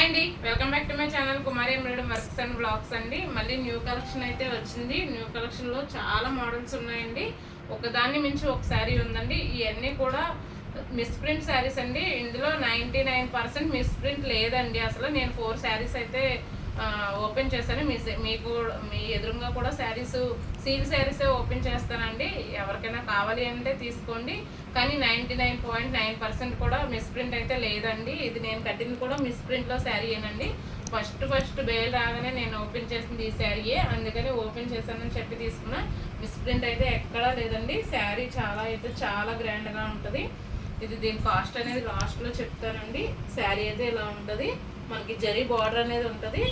అండి, welcome back to my channel Kumari embroidery works and blogs అండి. మళ్ళీ న్యూ కలెక్షన్ అయితే వచ్చింది. న్యూ కలెక్షన్లో చాలా మోడల్స్ ఉన్నాయండి. ఒకదాన్ని మించి ఒక శారీ ఉందండి. ఇవన్నీ కూడా మిస్ప్రింట్ శారీస్ అండి. ఇందులో 99% మిస్ప్రింట్ లేదండి. అసలు నేను 4 శారీస్ అయితే ఓపెన్ చేశాను. మీకు మీ ఎదురుగా కూడా శారీస్ సీల్ శారీసే ఓపెన్ చేస్తానండి. ఎవరికైనా కావాలి అంటే తీసుకోండి. కానీ 99.9% కూడా మిస్ప్రింట్ అయితే లేదండి. ఇది నేను కట్టింది కూడా మిస్ప్రింట్లో శారీ ఏనండి. ఫస్ట్ బేల్ రాగానే నేను ఓపెన్ చేసింది ఈ శారీయే, అందుకని ఓపెన్ చేశానని చెప్పి తీసుకున్నా. మిస్ప్రింట్ అయితే ఎక్కడా లేదండి. శారీ చాలా గ్రాండ్గా ఉంటుంది. ఇది దీని కాస్ట్ అనేది లాస్ట్లో చెప్తానండి. శారీ అయితే ఇలా ఉంటుంది. మనకి జరీ బార్డర్ అనేది ఉంటుంది.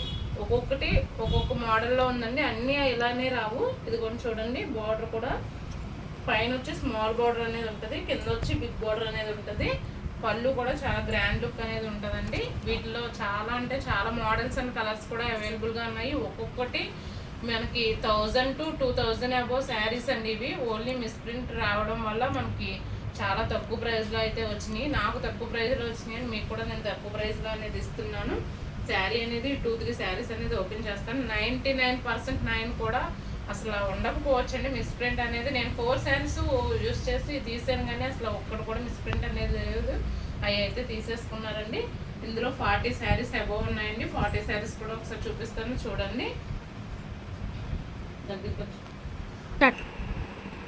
ఒక్కొక్కటి ఒక్కొక్క మోడల్లో ఉందండి. అన్నీ ఇలానే రావు. ఇది కొంచెం చూడండి, బార్డర్ కూడా పైన వచ్చి స్మాల్ బార్డర్ అనేది ఉంటుంది, కింద వచ్చి బిగ్ బార్డర్ అనేది ఉంటుంది. పళ్ళు కూడా చాలా గ్రాండ్ లుక్ అనేది ఉంటుందండి. వీటిలో చాలా మోడల్స్ అండ్ కలర్స్ కూడా అవైలబుల్గా ఉన్నాయి. ఒక్కొక్కటి మనకి 1000 to 2000 అబోవ్ శారీస్ అండి. ఇవి ఓన్లీ మిస్ప్రింట్ రావడం వల్ల మనకి చాలా తక్కువ ప్రైస్లో అయితే వచ్చినాయి. నాకు తక్కువ ప్రైస్లో వచ్చినాయి అని మీకు కూడా నేను తక్కువ ప్రైస్లో అనేది ఇస్తున్నాను. శారీ అనేది 2-3 శారీస్ అనేది ఓపెన్ చేస్తాను. 99% కూడా అసలు ఉండకపోవచ్చండి మిస్ప్రింట్ అనేది. నేను 4 శారీస్ యూస్ చేసి తీసాను, కానీ అసలు ఒక్కటి కూడా మిస్ప్రింట్ అనేది లేదు. అవి అయితే తీసేసుకున్నారండి. ఇందులో 40 శారీస్ అబోవ్ ఉన్నాయండి. 40 శారీస్ కూడా ఒకసారి చూపిస్తాను, చూడండి.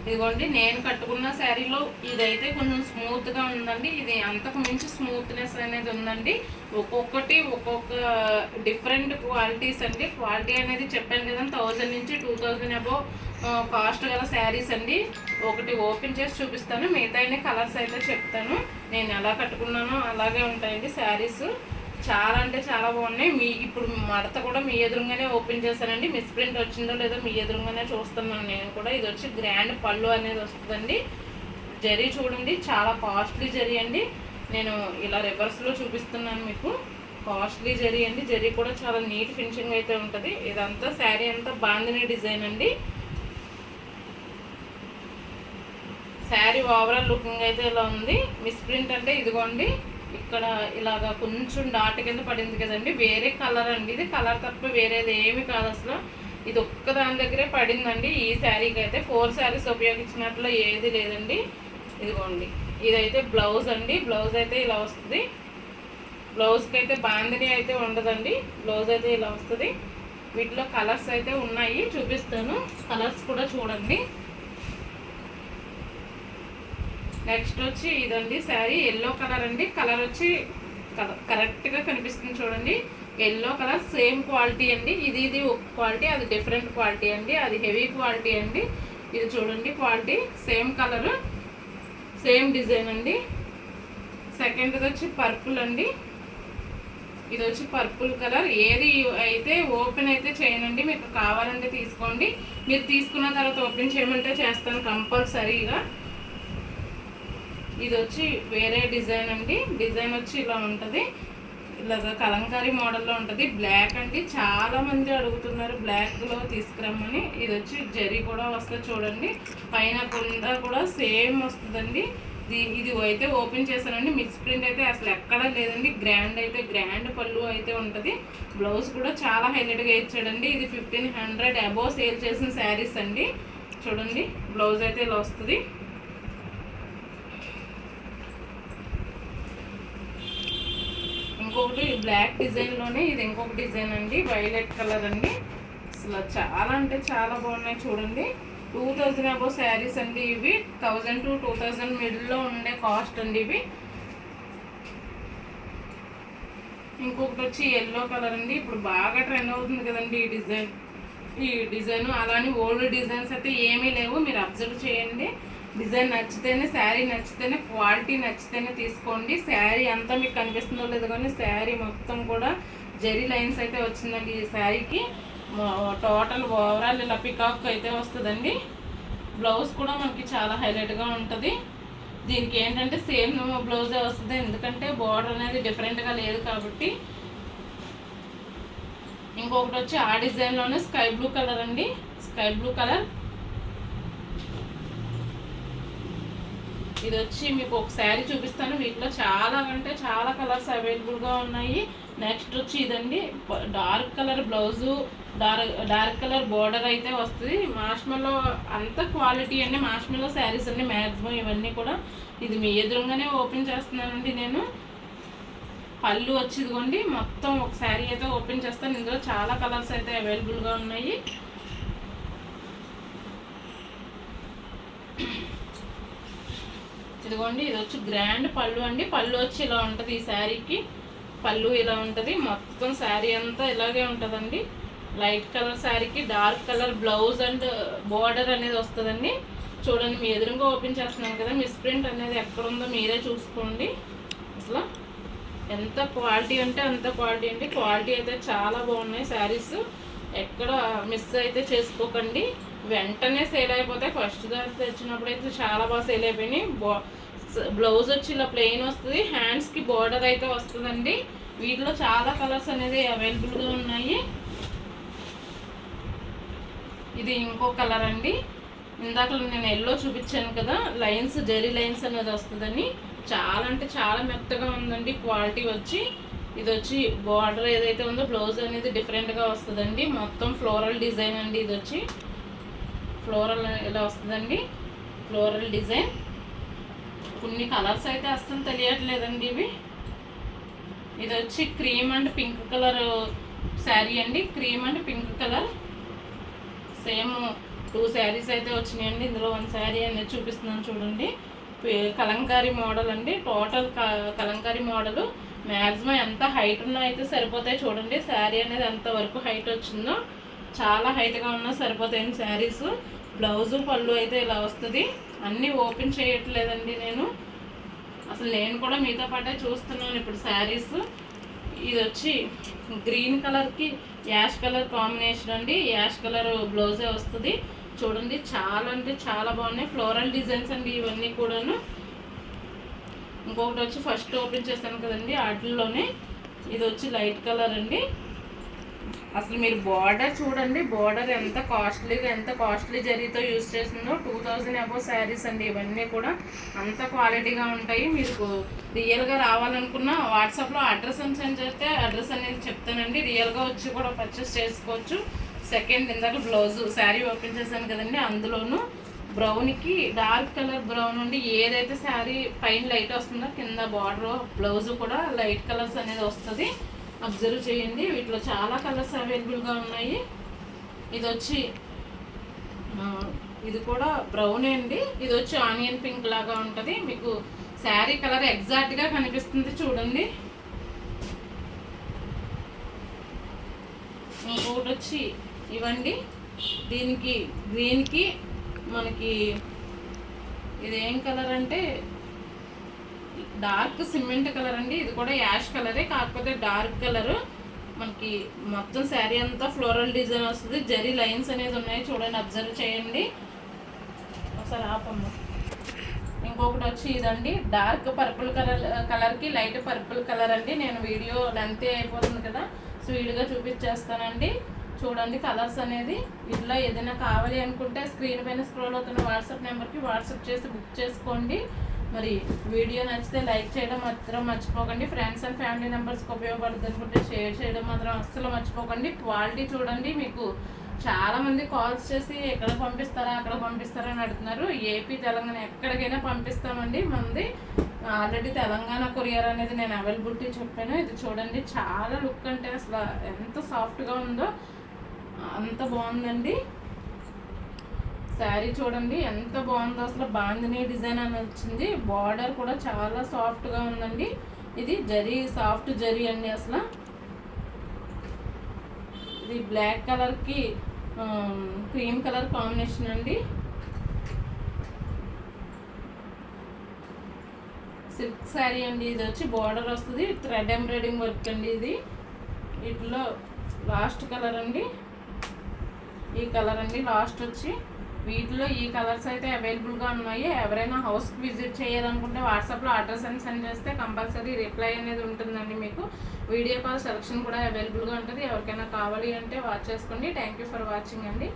ఇదిగోండి, నేను కట్టుకున్న శారీలో ఇదైతే కొంచెం స్మూత్గా ఉందండి. ఇది అంతకు మించి స్మూత్నెస్ అనేది ఉందండి. ఒక్కొక్కటి ఒక్కొక్క డిఫరెంట్ క్వాలిటీస్ అండి. క్వాలిటీ అనేది చెప్పాను కదా, 1000 నుంచి 2000 అబోవ్ కాస్ట్ గల శారీస్ అండి. ఒకటి ఓపెన్ చేసి చూపిస్తాను, మిగతా కలర్స్ అయితే చెప్తాను. నేను ఎలా కట్టుకున్నానో అలాగే ఉంటాయండి శారీస్. చాలా బాగున్నాయి. ఇప్పుడు మడత కూడా మీ ఎదురుగానే ఓపెన్ చేశానండి. మిస్ప్రింట్ వచ్చిందో లేదో మీ ఎదురుగానే చూస్తున్నాను నేను కూడా. ఇది వచ్చి గ్రాండ్ పళ్ళు అనేది వస్తుందండి. జరీ చూడండి, చాలా కాస్ట్లీ జరీ అండి. నేను ఇలా రివర్స్లో చూపిస్తున్నాను మీకు. కాస్ట్లీ జరీ అండి. జరీ కూడా చాలా నీట్ ఫినిషింగ్ అయితే ఉంటుంది. ఇదంతా శారీ అంతా బాందిని డిజైన్ అండి. శారీ ఓవరాల్ లుకింగ్ అయితే ఇలా ఉంది. మిస్ప్రింట్ అంటే ఇదిగోండి, ఇక్కడ ఇలాగా కొంచెం డాట్ కింద పడింది కదండి, వేరే కలర్ అండి. ఇది కలర్ తప్ప వేరేది ఏమి కాదు అసలు. ఇది ఒక్క దాని దగ్గరే పడిందండి. ఈ శారీకి అయితే 4 శారీస్ ఉపయోగించినట్లు ఏది లేదండి. ఇదిగోండి, ఇదైతే బ్లౌజ్ అండి. బ్లౌజ్ అయితే ఇలా వస్తుంది. బ్లౌజ్కి అయితే బాందిని అయితే ఉండదండి. బ్లౌజ్ అయితే ఇలా వస్తుంది. వీటిలో కలర్స్ అయితే ఉన్నాయి, చూపిస్తాను. కలర్స్ కూడా చూడండి. నెక్స్ట్ వచ్చి ఇదండి శారీ ఎల్లో కలర్ అండి. కలర్ వచ్చి కరెక్ట్గా కనిపిస్తుంది చూడండి. ఎల్లో కలర్ సేమ్ క్వాలిటీ అండి. ఇది ఒక క్వాలిటీ, అది డిఫరెంట్ క్వాలిటీ అండి. అది హెవీ క్వాలిటీ అండి. ఇది చూడండి quality, same colour same design అండి. సెకండ్ది వచ్చి పర్పుల్ అండి. ఇది వచ్చి పర్పుల్ కలర్. ఏది అయితే ఓపెన్ అయితే చేయనండి, మీకు కావాలంటే తీసుకోండి. మీరు తీసుకున్న తర్వాత ఓపెన్ చేయమంటే చేస్తాను కంపల్సరీగా. ఇది వచ్చి వేరే డిజైన్ అండి. డిజైన్ వచ్చి ఇలా ఉంటుంది, ఇలాగ కలంకారీ మోడల్లో ఉంటుంది. బ్లాక్ అండి, చాలా మంది అడుగుతున్నారు బ్లాక్లో తీసుకురమ్మని. ఇది వచ్చి జరీ కూడా వస్తుంది చూడండి, పైన కింద కూడా సేమ్ వస్తుందండి. ఇది అయితే ఓపెన్ చేశానండి. మిస్ప్రింట్ అయితే అసలు ఎక్కడా లేదండి. గ్రాండ్ పళ్ళు అయితే ఉంటుంది. బ్లౌజ్ కూడా చాలా హైలైట్గా ఇచ్చాడండి. ఇది 1500 అబోవ్ సేల్ చేసిన శారీస్ అండి. చూడండి, బ్లౌజ్ అయితే ఇలా వస్తుంది. ఇంకొకటి బ్లాక్ డిజైన్లోనే ఇది ఇంకొక డిజైన్ అండి, వైలెట్ కలర్ అండి. అసలు చాలా బాగున్నాయి చూడండి. 2000 అబోవ్ శారీస్ అండి ఇవి. 1000 to 2000 మిడిల్లో ఉండే కాస్ట్ అండి ఇవి. ఇంకొకటి వచ్చి ఎల్లో కలర్ అండి. ఇప్పుడు బాగా ట్రెండ్ అవుతుంది కదండి ఈ డిజైన్. అలానే ఓల్డ్ డిజైన్స్ అయితే ఏమీ లేవు, మీరు అబ్జర్వ్ చేయండి. డిజైన్ నచ్చితేనే, శారీ నచ్చితేనే, క్వాలిటీ నచ్చితేనే తీసుకోండి. శారీ అంతా మీకు కనిపిస్తుందో లేదో కానీ శారీ మొత్తం కూడా జరీ లైన్స్ అయితే వచ్చిందండి ఈ శారీకి. టోటల్ ఓవరాల్ ఇలా పికాక్ అయితే వస్తుందండి. బ్లౌజ్ కూడా మనకి చాలా హైలైట్గా ఉంటుంది. దీనికి ఏంటంటే సేమ్ బ్లౌజే వస్తుంది, ఎందుకంటే బార్డర్ అనేది డిఫరెంట్గా లేదు కాబట్టి. ఇంకొకటి వచ్చి ఆ డిజైన్లోనే స్కై బ్లూ కలర్ అండి. Sky blue colour. ఇది వచ్చి మీకు ఒక శారీ చూపిస్తాను. వీటిలో చాలా కలర్స్ అవైలబుల్గా ఉన్నాయి. నెక్స్ట్ వచ్చి ఇదండి dark colour blouse, dark colour border అయితే వస్తుంది. మార్ష్మెల్లో అంత క్వాలిటీ అండి, మార్ష్మెల్లో శారీస్ అండి మ్యాక్సిమం ఇవన్నీ కూడా. ఇది మీ ఎదురుగానే ఓపెన్ చేస్తున్నానండి నేను. పళ్ళు వచ్చి ఇదిగోండి మొత్తం ఒక శారీ అయితే ఓపెన్ చేస్తాను. ఇందులో చాలా కలర్స్ అయితే అవైలబుల్గా ఉన్నాయి. ఇదిగోండి ఇది వచ్చి గ్రాండ్ పళ్ళు అండి. పళ్ళు వచ్చి ఇలా ఉంటుంది, ఈ శారీకి పళ్ళు ఇలా ఉంటుంది. మొత్తం శారీ అంతా ఇలాగే ఉంటుందండి. లైట్ కలర్ శారీకి dark colour blouse and border అనేది వస్తుందండి. చూడండి మీ ఎదురుగా ఓపెన్ చేస్తున్నాను కదా, మిస్ ప్రింట్ అనేది ఎక్కడుందో మీరే చూసుకోండి. అసలు ఎంత క్వాలిటీ అంటే అంత క్వాలిటీ అండి. క్వాలిటీ అయితే చాలా బాగున్నాయి శారీస్, ఎక్కడ మిస్ అయితే చేసుకోకండి. వెంటనే సేల్ అయిపోతాయి. ఫస్ట్ దాకా తెచ్చినప్పుడు అయితే చాలా బాగా సేల్ అయిపోయినాయి. బ్లౌజ్ వచ్చి ఇలా ప్లెయిన్ వస్తుంది, హ్యాండ్స్కి బార్డర్ అయితే వస్తుందండి. వీటిలో చాలా కలర్స్ అనేది అవైలబుల్గా ఉన్నాయి. ఇది ఇంకో కలర్ అండి. ఇందాక నేను ఎల్లో చూపించాను కదా, లైన్స్ జెరీ లైన్స్ అనేది వస్తుందని. చాలా అంటే చాలా మెత్తగా ఉందండి క్వాలిటీ వచ్చి. ఇది వచ్చి బార్డర్ ఏదైతే ఉందో బ్లౌజ్ అనేది డిఫరెంట్గా వస్తుందండి. మొత్తం ఫ్లోరల్ డిజైన్ అండి. ఇది వచ్చి ఫ్లోరల్ ఇలా వస్తుందండి, ఫ్లోరల్ డిజైన్. కొన్ని కలర్స్ అయితే అస్సలు తెలియట్లేదండి ఇవి. ఇది వచ్చి cream and pink colour sari అండి. Cream and pink colour same 2 saris అయితే వచ్చినాయండి. ఇందులో 1 శారీ అనేది చూపిస్తున్నాను చూడండి. కలంకారీ మోడల్ అండి, టోటల్ కలంకారీ మోడల్. మ్యాక్సిమం ఎంత హైట్ ఉన్నా అయితే సరిపోతాయి. చూడండి శారీ అనేది ఎంత వరకు హైట్ వచ్చిందో, చాలా హైట్గా ఉన్నా సరిపోతాయండి శారీస్. బ్లౌజు పళ్ళు అయితే ఇలా వస్తుంది. అన్నీ ఓపెన్ చేయట్లేదండి నేను, అసలు నేను కూడా మీతో పాటే చూస్తున్నాను ఇప్పుడు శారీస్. ఇది వచ్చి గ్రీన్ కలర్కి యాష్ కలర్ కాంబినేషన్ అండి. యాష్ కలర్ బ్లౌజే వస్తుంది. చూడండి చాలా అంటే చాలా బాగున్నాయి, ఫ్లోరల్ డిజైన్స్ అండి ఇవన్నీ కూడాను. ఇంకొకటి వచ్చి ఫస్ట్ ఓపెన్ చేస్తాను కదండి వాటిల్లోనే, ఇది వచ్చి లైట్ కలర్ అండి. అసలు మీరు బార్డర్ చూడండి, బార్డర్ ఎంత కాస్ట్లీ జరీతో యూజ్ చేసిందో. 2000 అబోవ్ శారీస్ అండి ఇవన్నీ కూడా, అంత క్వాలిటీగా ఉంటాయి. మీకు రియల్గా రావాలనుకున్న వాట్సాప్లో అడ్రస్ అని సెండ్ చేస్తే అడ్రస్ అనేది చెప్తానండి. రియల్గా వచ్చి కూడా పర్చేస్ చేసుకోవచ్చు. సెకండ్ ఇందాక బ్లౌజు శారీ ఓపెన్ చేశాను కదండి, అందులోనూ బ్రౌన్కి డార్క్ కలర్ బ్రౌన్ అండి. ఏదైతే శారీ పైన లైట్ వస్తుందో కింద బార్డర్ బ్లౌజు కూడా లైట్ కలర్స్ అనేది వస్తుంది. అబ్జర్వ్ చేయండి, వీటిలో చాలా కలర్స్ అవైలబుల్గా ఉన్నాయి. ఇది వచ్చి ఇది కూడా బ్రౌనే అండి. ఇది వచ్చి ఆనియన్ పింక్ లాగా ఉంటుంది. మీకు శారీ కలర్ ఎగ్జాక్ట్గా కనిపిస్తుంది చూడండి. ఇంకొకటి వచ్చి ఇవ్వండి, దీనికి గ్రీన్కి మనకి ఇదేం కలర్ అంటే డార్క్ సిమెంట్ కలర్ అండి. ఇది కూడా యాష్ కలరే, కాకపోతే డార్క్ కలరు. మనకి మొత్తం శారీ అంతా ఫ్లోరల్ డిజైన్ వస్తుంది. జరీ లైన్స్ అనేది ఉన్నాయి చూడండి, అబ్జర్వ్ చేయండి. ఒకసారి ఆపమ్మ. ఇంకొకటి వచ్చి ఇదండి, డార్క్ పర్పుల్ కలర్కి లైట్ పర్పుల్ కలర్ అండి. నేను వీడియో లెంత్ అయిపోతుంది కదా, స్పీడ్గా చూపించేస్తానండి. చూడండి కలర్స్ అనేది. ఇట్లా ఏదైనా కావాలి అనుకుంటే స్క్రీన్ పైన స్క్రోల్ అవుతున్న వాట్సాప్ నెంబర్కి వాట్సాప్ చేసి బుక్ చేసుకోండి. మరి వీడియో నచ్చితే లైక్ చేయడం మాత్రం మర్చిపోకండి. ఫ్రెండ్స్ అండ్ ఫ్యామిలీ మెంబర్స్కి ఉపయోగపడుతుంది అనుకుంటే షేర్ చేయడం మాత్రం అస్సలు మర్చిపోకండి. క్వాలిటీ చూడండి, మీకు చాలామంది కాల్స్ చేసి ఎక్కడ పంపిస్తారా అక్కడ పంపిస్తారా అని అడుగుతున్నారు. ఏపీ తెలంగాణ ఎక్కడికైనా పంపిస్తామండి. మనది ఆల్రెడీ తెలంగాణ కొరియర్ అనేది నేను అవైలబిలిటీ చెప్పాను. ఇది చూడండి చాలా లుక్ అంటే అసలు ఎంత సాఫ్ట్గా ఉందో అంత బాగుందండి. శారీ చూడండి ఎంత బాగుందో, అసలు బాందినీ డిజైన్ అని వచ్చింది. బార్డర్ కూడా చాలా సాఫ్ట్గా ఉందండి. ఇది జరీ సాఫ్ట్ జరీ అండి. అసలు ఇది బ్లాక్ కలర్కి క్రీమ్ కలర్ కాంబినేషన్ అండి. సిల్క్ శారీ అండి. ఇది వచ్చి బార్డర్ వస్తుంది, థ్రెడ్ ఎంబ్రాయిడింగ్ వర్క్ అండి. ఇది వీటిలో లాస్ట్ కలర్ అండి, ఈ కలర్ అండి లాస్ట్ వచ్చి. వీటిలో ఈ కలర్స్ అయితే అవైలబుల్గా ఉన్నాయి. ఎవరైనా హౌస్కి విజిట్ చేయాలనుకుంటే వాట్సాప్లో అడ్రస్ అని సెండ్ చేస్తే కంపల్సరీ రిప్లై అనేది ఉంటుందండి. మీకు వీడియో కాల్ సెలెక్షన్ కూడా అవైలబుల్గా ఉంటుంది. ఎవరికైనా కావాలి అంటే వాచ్ చేసుకోండి. థ్యాంక్ యూ ఫర్ వాచింగ్ అండి.